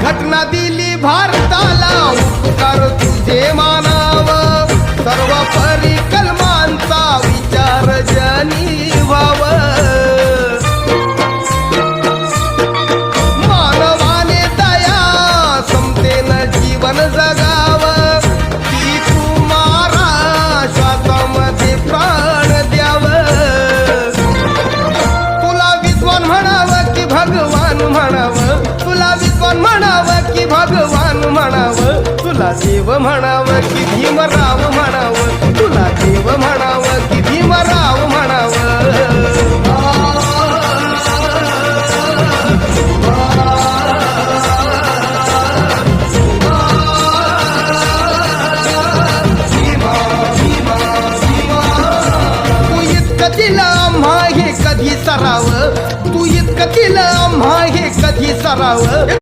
घटना दिली भारताला उपकार तुझे मानाव सर्व परी कलमांचा विचार जनी व्हाव मानवाने दया समतेनं जीवन जगाव ती तुम्हारा श्वासामध्ये प्राण द्याव तुला विद्वान म्हणावं की भगवान म्हणावं तुला विद्वान म्हणावं की भगवान म्हणावं तुला देव म्हणावं की भीमराव म्हणावं तुला देव म्हणावं की भीमराव म्हणावं तू इतकं दिलं आम्हा हे कधी सराव तू इतकं दिलं आम्हा हे कधी सराव